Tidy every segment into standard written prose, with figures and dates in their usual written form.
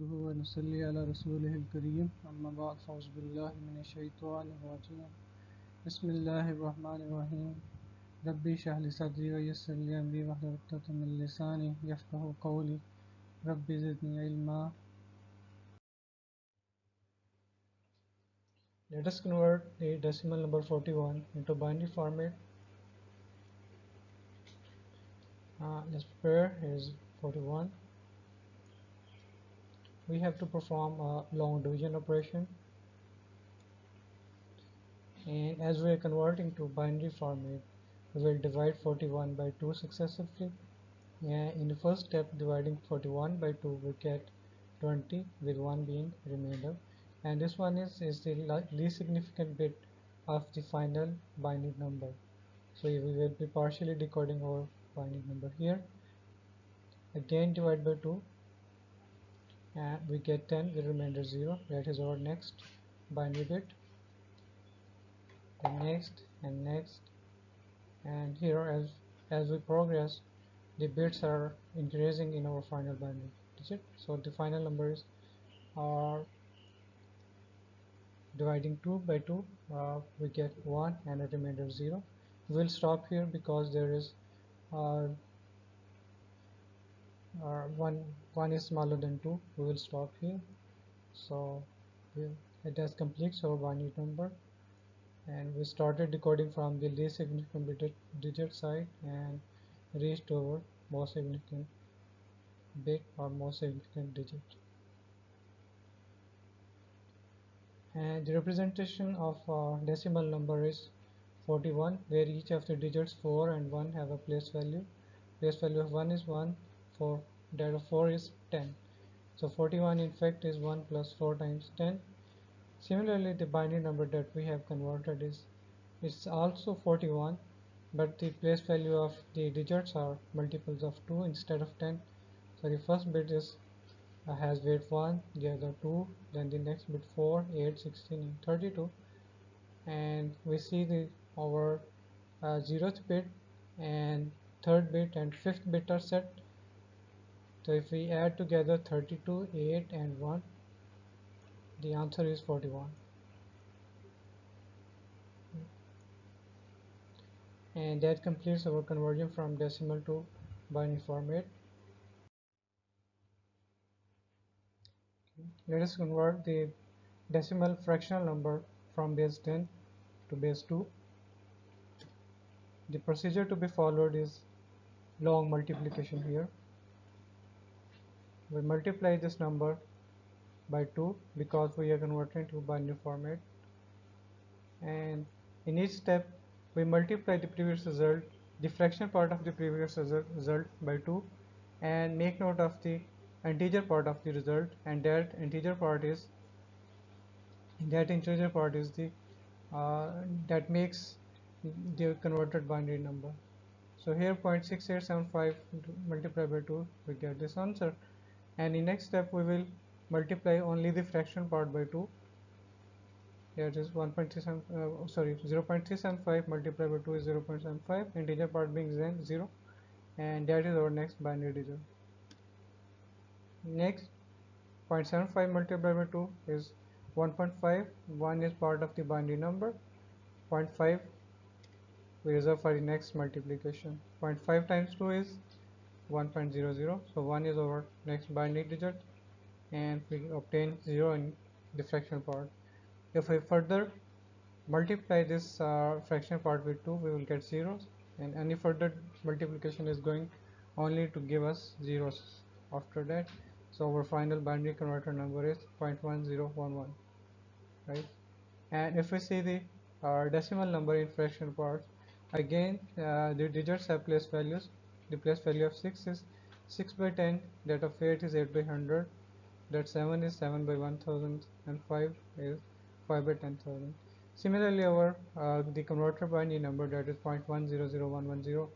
نحمده ونصلي على رسوله الكريم أما بعد فأعوذ بالله من الشيطان الرجيم بسم الله الرحمن الرحيم ربي اشرح لي صدري ويسر لي أمري واحلل عقدة من لساني يفقهوا قولي ربي زدني علما. Let us convert the decimal number 41 into binary format. Let's prepare. Here is 41. We have to perform a long division operation, and as we are converting to binary format, we will divide 41 by 2 successively. In the first step, dividing 41 by 2, we get 20, with 1 being remainder, and this one is the least significant bit of the final binary number. So we will be partially decoding our binary number here. Again divide by 2 and we get 10 with remainder 0. That is our next binary bit. The next and next, and here as we progress, the bits are increasing in our final binary digit. So the final numbers are dividing 2 by 2, we get 1 and a remainder 0. We will stop here because there is one is smaller than 2. We will stop here. So it has completes our binary number, and we started decoding from the least significant digit side and reached our most significant bit or most significant digit. And the representation of decimal number is 41, where each of the digits 4 and 1 have a place value. Place value of 1 is 1, for that of 4 is 10. So 41 in fact is 1 plus 4 times 10. Similarly, the binary number that we have converted is also 41, but the place value of the digits are multiples of 2 instead of 10. So the first bit is has weight 1, the other 2, then the next bit 4, 8, 16, and 32. And we see the our 0th bit and 3rd bit and 5th bit are set. So if we add together 32, 8, and 1, the answer is 41. And that completes our conversion from decimal to binary format. Let us convert the decimal fractional number from base 10 to base 2. The procedure to be followed is long multiplication here. We multiply this number by 2 because we are converting to binary format, and in each step we multiply the previous result, the fraction part of the previous result by 2, and make note of the integer part of the result, and that integer part is the that makes the converted binary number. So here 0.6875 multiplied by 2, we get this answer, and in next step we will multiply only the fraction part by 2. Here it is 0.375 multiplied by 2 is 0.75, integer part being 0, and that is our next binary digit. Next, 0.75 multiplied by 2 is 1.5. 1 is part of the binary number. 0.5 we reserve for the next multiplication. 0.5 times 2 is 1.00. So 1 is our next binary digit, and we obtain 0 in the fractional part. If we further multiply this fractional part with 2, we will get zeros, and any further multiplication is going only to give us zeros after that. So our final binary converter number is 0.1011, right? And if we see the decimal number in fractional parts, again the digits have place values. The place value of 6 is 6 by 10, that of 8 is 8 by 100, that 7 is 7 by 1000, and 5 is 5 by 10,000. Similarly, our the converter binary number, that is 0.100110,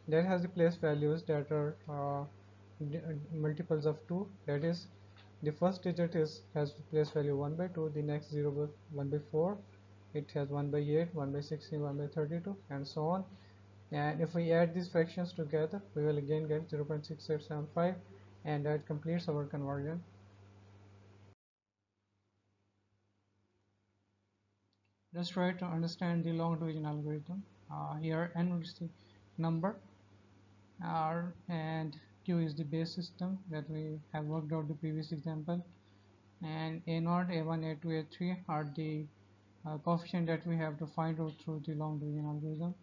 that has the place values that are multiples of 2. That is, the first digit has place value 1 by 2, the next 0 by 1 by 4, it has 1 by 8, 1 by 16, 1 by 32, and so on. And if we add these fractions together, we will again get 0.6875, and that completes our conversion. Let's try to understand the long division algorithm. Here n is the number, R and Q is the base system that we have worked out the previous example, and A0, A1, A2, A3 are the coefficient that we have to find out through the long division algorithm.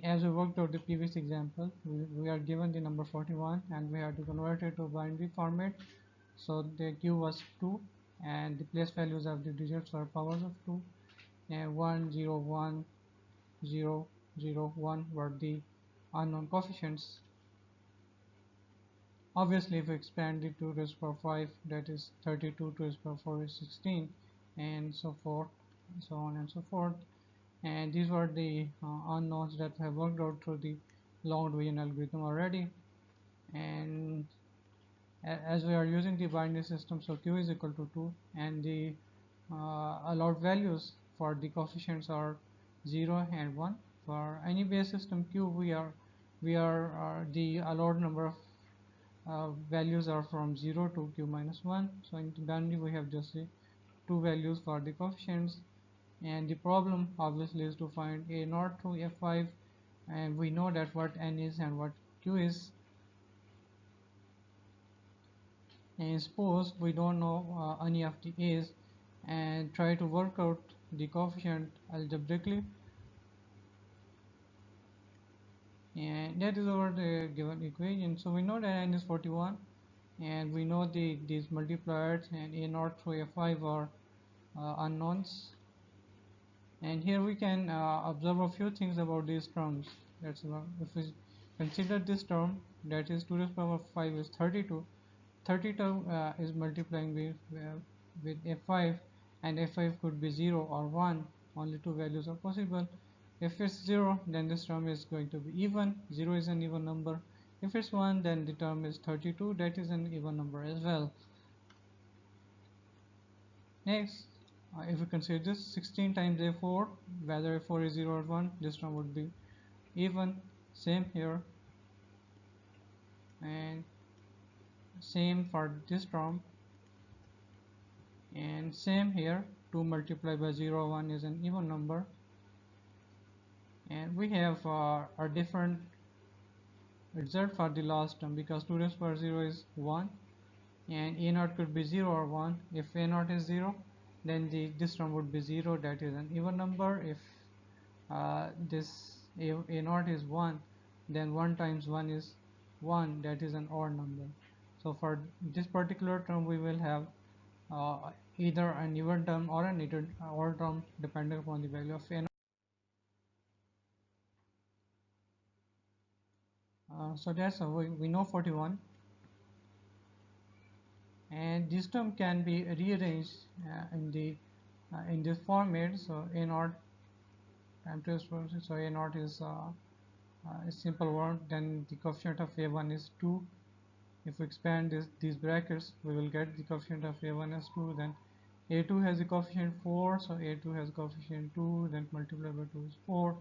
As we worked out the previous example, we are given the number 41 and we have to convert it to binary format. So the Q was 2 and the place values of the digits were powers of 2, and 1, 0, 1, 0, 0, 1 were the unknown coefficients. Obviously, if we expand it to 2 raised to the power 5, that is 32 to raised to the power 4 is 16, and so forth, so on and so forth. And these were the unknowns that have worked out through the long division algorithm already. And as we are using the binary system, so Q is equal to 2, and the allowed values for the coefficients are 0 and 1. For any base system Q, we are the allowed number of values are from 0 to Q minus 1. So in binary we have just the two values for the coefficients, and the problem obviously is to find A0 through F5, and we know that what n is and what Q is. And suppose we don't know any of the a's and try to work out the coefficient algebraically, and that is over the given equation. So we know that n is 41, and we know these multipliers, and A0 through A5 are unknowns. And here we can observe a few things about these terms. That's about, if we consider this term, that is 2 to the power 5 is 32. 32 is multiplying with F5, and F5 could be 0 or 1. Only two values are possible. If it's 0, then this term is going to be even. 0 is an even number. If it's 1, then the term is 32. That is an even number as well. Next, if we consider this 16 times A4, whether A4 is 0 or 1, this term would be even. Same here, and same for this term, and same here. 2 multiplied by 0, 1 is an even number. And we have a different result for the last term, because 2 raised to the power 0 is 1, and A0 could be 0 or 1. If A0 is 0, then this term would be 0, that is an even number. If this A0 is 1, then 1 times 1 is 1, that is an odd number. So for this particular term we will have either an even term or an odd term depending upon the value of A0. So that's how we know 41, and this term can be rearranged in this format. So A0 times 2, so A0 is a simple one. Then the coefficient of A1 is 2. If we expand these brackets, we will get the coefficient of A1 as 2. Then A2 has a coefficient 4, so A2 has coefficient 2, then multiplied by 2 is 4.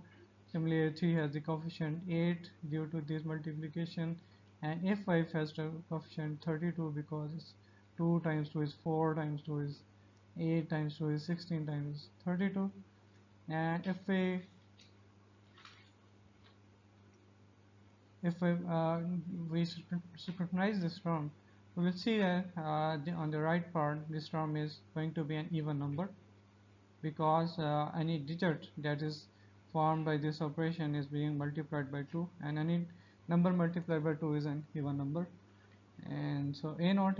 Similarly, A3 has the coefficient 8 due to this multiplication, and F5 has the coefficient 32 because it's 2 times 2 is 4, times 2 is 8, times 2 is 16, times 32. And if we scrutinize this term, we will see that on the right part, this term is going to be an even number, because any digit that is formed by this operation is being multiplied by 2, and any number multiplied by 2 is an even number. And so A0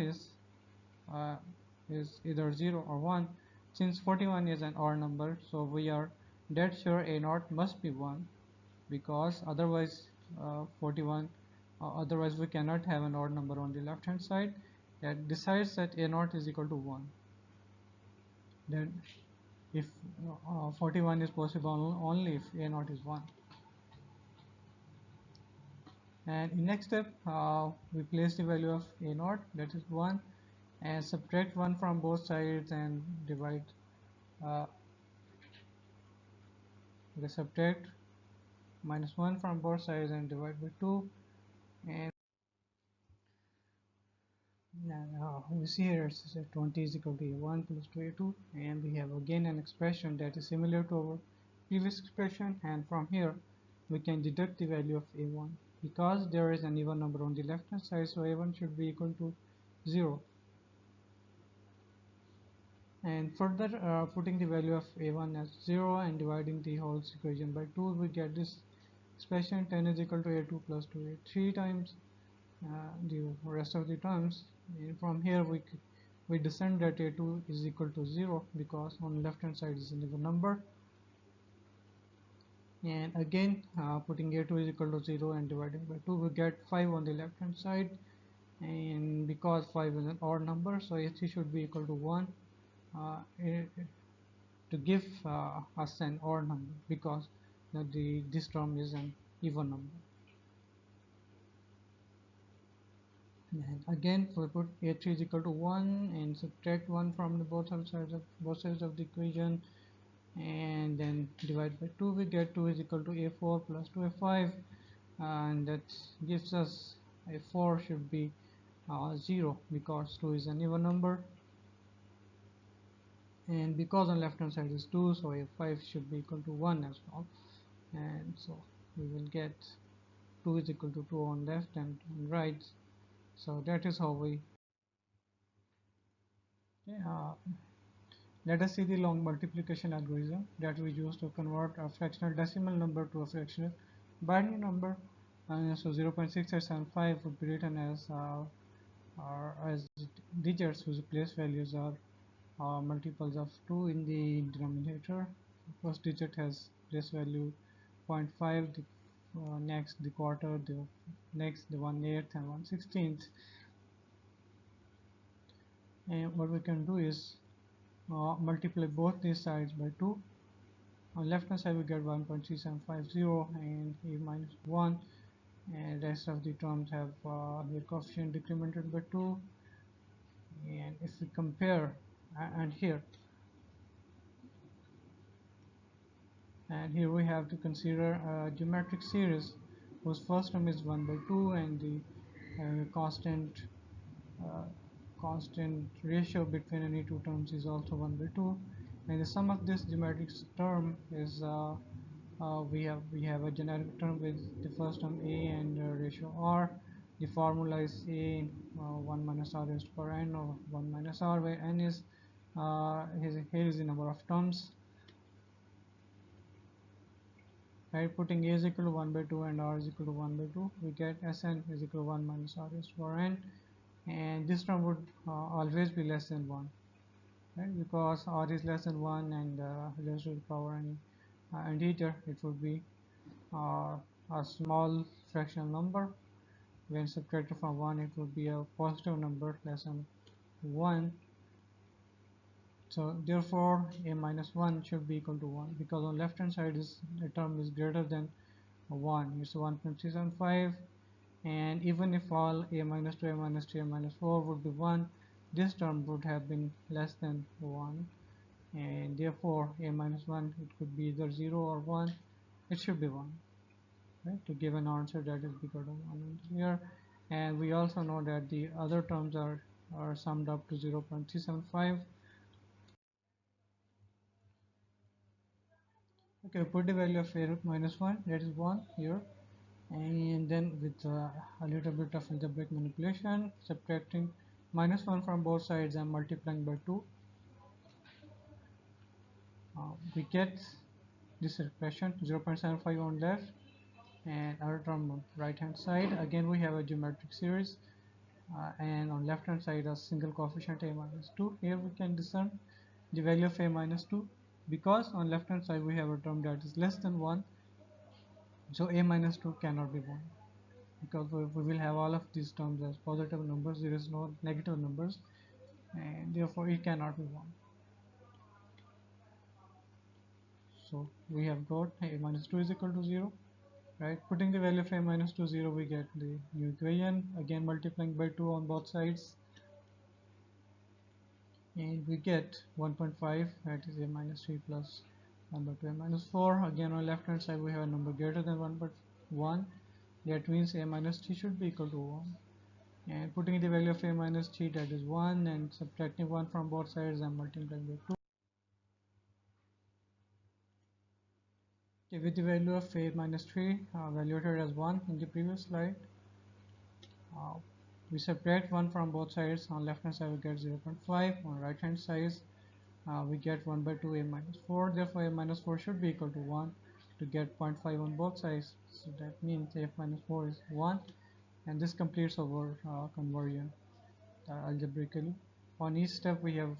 is either 0 or 1. Since 41 is an odd number, so we are dead sure A0 must be 1, because otherwise 41 otherwise we cannot have an odd number on the left hand side that decides that A0 is equal to 1. Then if 41 is possible only if A0 is 1. And in next step, we place the value of A0, that is 1, and subtract 1 from both sides and divide. We subtract minus 1 from both sides and divide by 2, and Now we see here it says 20 is equal to a1 plus 2a2, and we have again an expression that is similar to our previous expression, and from here we can deduct the value of a1 because there is an even number on the left hand side, so a1 should be equal to 0. And further putting the value of a1 as 0 and dividing the whole equation by 2, we get this expression 10 is equal to a2 plus 2a 3 times the rest of the terms. And from here we descend that a2 is equal to 0 because on the left hand side is an even number, and again putting a2 is equal to 0 and dividing by 2, we get 5 on the left hand side, and because 5 is an odd number, so a3 should be equal to 1 uh, to give us an odd number because this term is an even number. And again we put a3 is equal to 1 and subtract 1 from the both sides of the equation, and then divide by 2, we get 2 is equal to a4 plus 2a5, and that gives us a4 should be 0 because 2 is an even number, and because on left hand side is 2, so a5 should be equal to 1 as well, and so we will get 2 is equal to 2 on left and on right. So that is how we uh, let us see the long multiplication algorithm that we use to convert a fractional decimal number to a fractional binary number. So 0.6875 would be written as digits whose place values are multiples of 2 in the denominator. The first digit has place value 0.5, the next the quarter, the next the 1/8 and 1/16. And what we can do is multiply both these sides by 2. On left hand side we get 1.3750 and a minus 1, and rest of the terms have their coefficient decremented by 2. And if we compare and here we have to consider a geometric series whose first term is 1 by 2 and the constant uh, constant ratio between any two terms is also 1 by 2, and the sum of this geometric term is we have a generic term with the first term a and ratio r. The formula is a 1 minus r raised to power n, or 1 minus r, where n is here is the number of terms. Right, putting a is equal to 1 by 2 and r is equal to 1 by 2, we get Sn is equal to 1 minus r raised to power n, and this term would always be less than 1, right? Because r is less than 1 and raised to the power n integer, it would be uh, a small fractional number. When subtracted from 1, it would be a positive number less than 1. So therefore a minus 1 should be equal to 1 because on left hand side is the term is greater than 1. It's 1.375, and even if all a minus 2, a minus 3, a minus 4 would be 1, this term would have been less than 1, and therefore a minus 1, it could be either 0 or 1. It should be 1, right, to give an answer that is bigger than 1 here. And we also know that the other terms are summed up to 0.375. Okay, put the value of a minus 1, that is 1 here, and then with a little bit of algebraic manipulation, subtracting minus 1 from both sides and multiplying by 2, we get this expression 0.75 on left and other term on right hand side. Again we have a geometric series, and on left hand side a single coefficient a minus 2. Here we can discern the value of a minus 2 because on left hand side we have a term that is less than 1, so a minus 2 cannot be 1 because we will have all of these terms as positive numbers. There is no negative numbers, and therefore it cannot be 1. So we have got a minus 2 is equal to 0, right? Putting the value of a minus 2 0, we get the new equation, again multiplying by 2 on both sides, and we get 1.5, that is a minus 3 plus 1 by 2 a minus 4. Again on left hand side we have a number greater than 1 but 1, that means a minus 3 should be equal to 1. and putting the value of a minus 3, that is 1, and subtracting 1 from both sides and multiplying by 2. Okay, with the value of a minus 3 evaluated as 1 in the previous slide, uh, we subtract 1 from both sides. On left hand side we get 0.5, on right hand side we get 1 by 2 a minus 4. Therefore a minus 4 should be equal to 1 to get 0.5 on both sides. So that means a minus 4 is 1, and this completes our conversion algebraically. On each step we have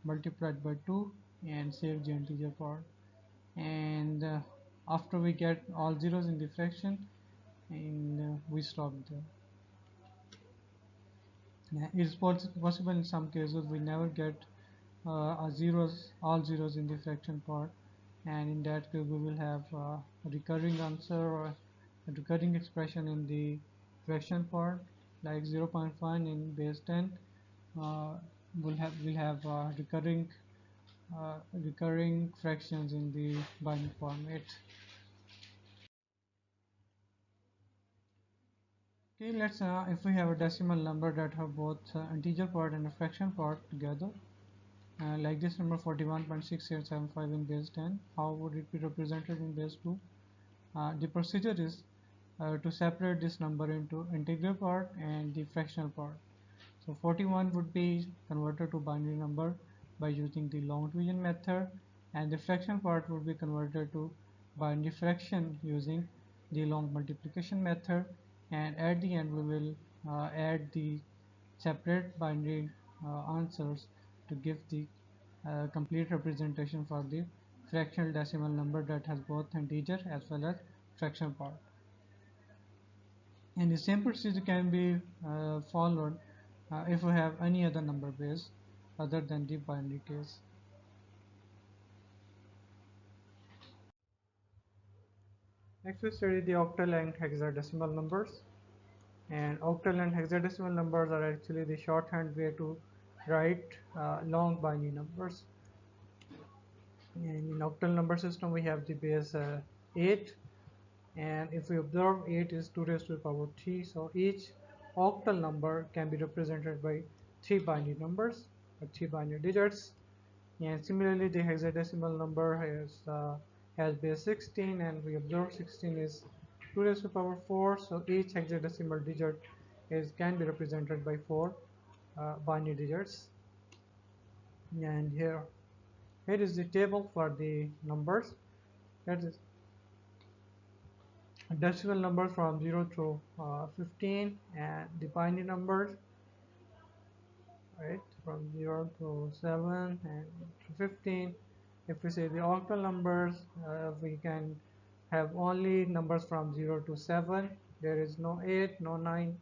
multiplied by 2 and saved the integer part, and after we get all zeros in the fraction, and we stop there. It is possible in some cases we never get all zeros in the fraction part, and in that case we will have a recurring answer or a recurring expression in the fraction part, like 0.1 in base 10. uh, will have recurring fractions in the binary format. Okay, let's if we have a decimal number that have both integer part and a fraction part together, like this number 41.6875 in base 10, how would it be represented in base 2? The procedure is to separate this number into integer part and the fractional part. So 41 would be converted to binary number by using the long division method, and the fraction part would be converted to binary fraction using the long multiplication method, and at the end we will add the separate binary answers to give the complete representation for the fractional decimal number that has both integer as well as fraction part. And the same procedure can be followed if we have any other number base other than the binary case. Next we study the octal and hexadecimal numbers. And octal and hexadecimal numbers are actually the shorthand way to write long binary numbers. And in octal number system we have the base 8, and if we observe 8 is 2 raised to the power 3, so each octal number can be represented by 3 binary numbers or 3 binary digits. And similarly the hexadecimal number has base 16, and we observe 16 is 2 raised to the power 4, so each hexadecimal digit can be represented by 4 binary digits. And here is the table for the numbers. That is decimal numbers from 0 to 15, and the binary numbers, right, from 0 to 7 and to 15. If we say the octal numbers, we can have only numbers from 0 to 7. There is no 8, no 9,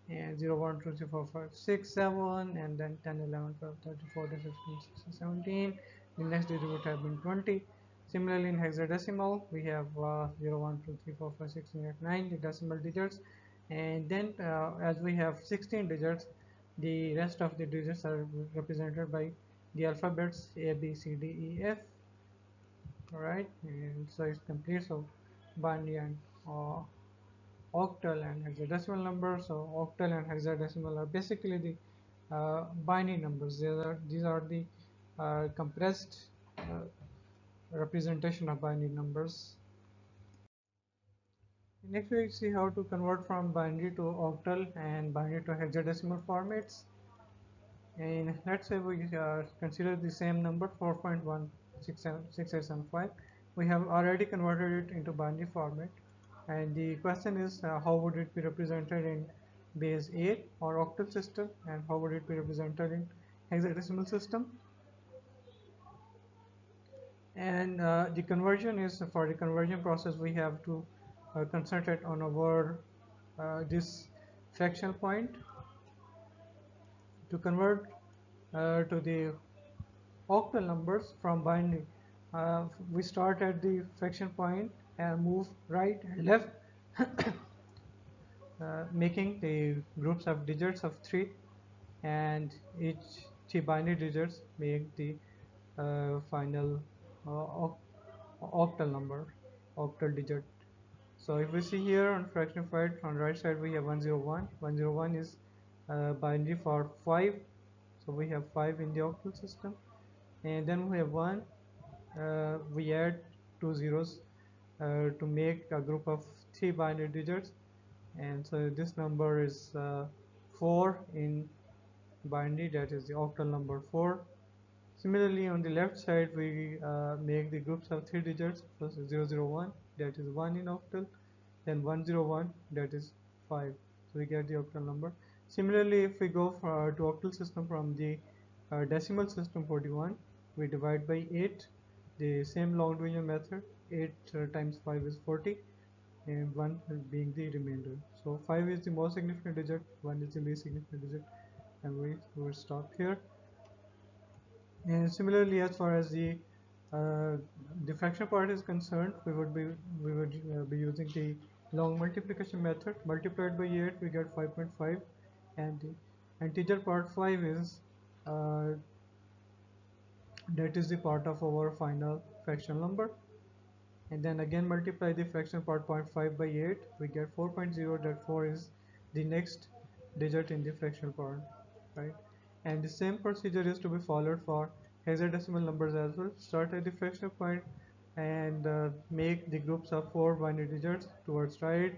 and 0, 1, 2, 3, 4, 5, 6, 7, and then 10, 11, 12, 13, 14, 15, 16, 17. The next digit would have been 20. Similarly, in hexadecimal, we have 0, 1, 2, 3, 4, 5, 6, 7, 8, 9, the decimal digits. And then as we have 16 digits, the rest of the digits are represented by the alphabets A, B, C, D, E, F. Alright, and so it's complete. So binary and octal and hexadecimal numbers. So octal and hexadecimal are basically the binary numbers. These are the compressed representation of binary numbers. Next we see how to convert from binary to octal and binary to hexadecimal formats. And let's say we consider the same number 4.16875. We have already converted it into binary format, and the question is how would it be represented in base 8 or octal system, and how would it be represented in hexadecimal system. And the conversion is, for the conversion process we have to concentrate on our this fractional point to convert to the octal numbers from binary. We start at the fraction point and move right and left, making the groups of digits of 3, and each 3 binary digits make the final octal number, octal digit. So if we see here on fraction side, on right side we have 101. 101 is binary for 5. So we have 5 in the octal system. And then we have 1. We add 2 zeros to make a group of 3 binary digits. And so this number is 4 in binary, that is the octal number 4. Similarly, on the left side, we make the groups of 3 digits. First 001, that is 1 in octal, then 101, that is 5. So we get the octal number. Similarly, if we go to octal system from the decimal system 41, we divide by 8, the same long division method. 8 times 5 is 40, and 1 being the remainder. So 5 is the most significant digit, 1 is the least significant digit, and we will stop here. And similarly, as far as uh, the fraction part is concerned, we would be using the long multiplication method. Multiplied by 8, we get 5.5, and the integer part 5 is uh, that is the part of our final fractional number. And then again multiply the fraction part 0.5 by 8, we get 4.0. that 4 is the next digit in the fractional part, right? And the same procedure is to be followed for hexadecimal numbers as well. Start at the fractional point and make the groups of 4 binary digits towards right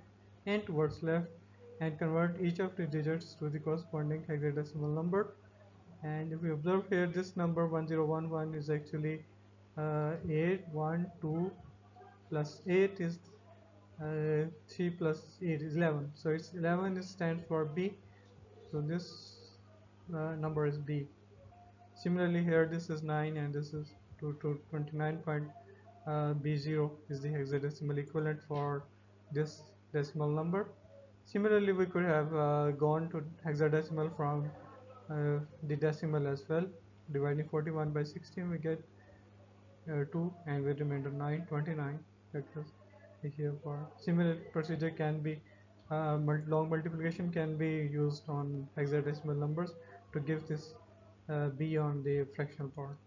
and towards left, and convert each of the digits to the corresponding hexadecimal number. And if we observe here, this number 1011 is actually 8 1 2 plus 8 is 3 plus 8 is 11. So it's 11 stands for B. So this number is B. Similarly here, this is 9 and this is 2 to 29 point B0 is the hexadecimal equivalent for this decimal number. Similarly, we could have gone to hexadecimal from the decimal as well. Dividing 41 by 16, we get 2, and with remainder 9, 29. That was the here part. Similar procedure can be long multiplication can be used on hexadecimal numbers to give this b on the fractional part.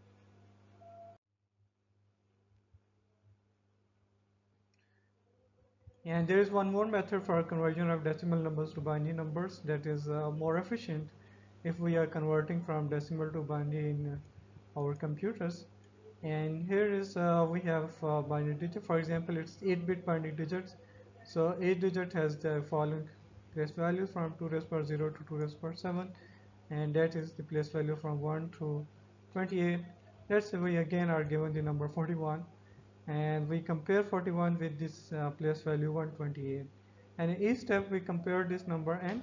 And there is one more method for conversion of decimal numbers to binary numbers that is more efficient if we are converting from decimal to binary in our computers. And here is we have binary digit. For example, it's 8-bit binary digits. So 8 digit has the following place values from 2 raised power 0 to 2 raised power 7, and that is the place value from 1 to 28. Let's say we again are given the number 41, and we compare 41 with this place value 128, and in each step we compare this number and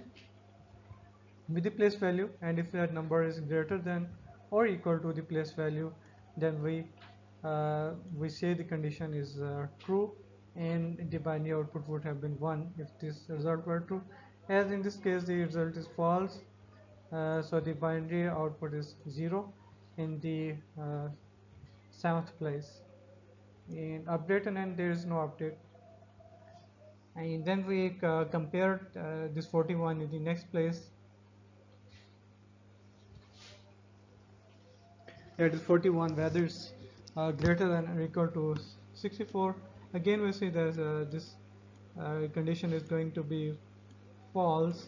with the place value, and if that number is greater than or equal to the place value, then we say the condition is true, and the binary output would have been 1 if this result were true. As in this case the result is false, so the binary output is 0 in the 7th place. In update and end there is no update. And then we compare this 41 in the next place, that is 41, whether it's greater than or equal to 64. Again we see that this condition is going to be false,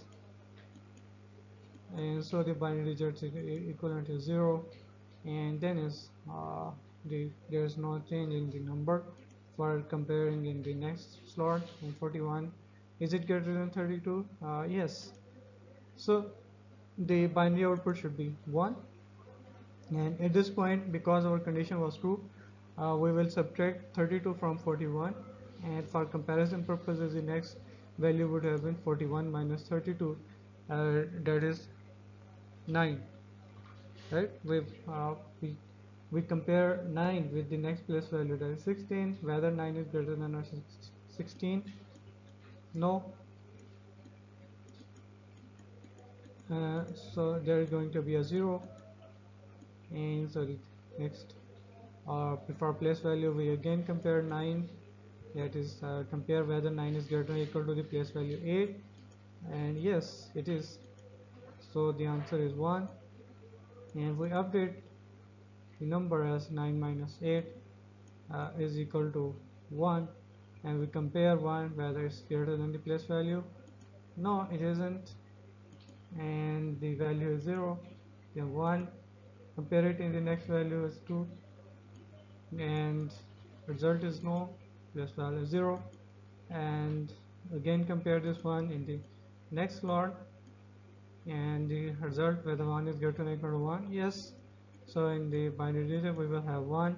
and so the binary digits equivalent is 0, and then is there is no change in the number for comparing in the next slot. In 41, is it greater than 32? Yes. So the binary output should be 1, and at this point, because our condition was true, we will subtract 32 from 41, and for comparison purposes the next value would have been 41 minus 32, that is 9, right? We compare 9 with the next place value, that is 16, whether 9 is greater than or 16. No. So there is going to be a 0, and so the next for place value we again compare 9, that is compare whether 9 is greater or equal to the place value 8, and yes it is, so the answer is 1, and we update the number as 9 minus 8 is equal to 1, and we compare 1 whether it's greater than the place value. No, it isn't, and the value is 0. Then 1, compare it in the next value is 2, and result is no, place value is 0. And again compare this one in the next slot, and the result whether 1 is greater than equal to 1, yes. So in the binary digit we will have 1,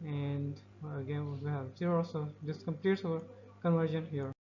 and again we have 0. So this completes our conversion here.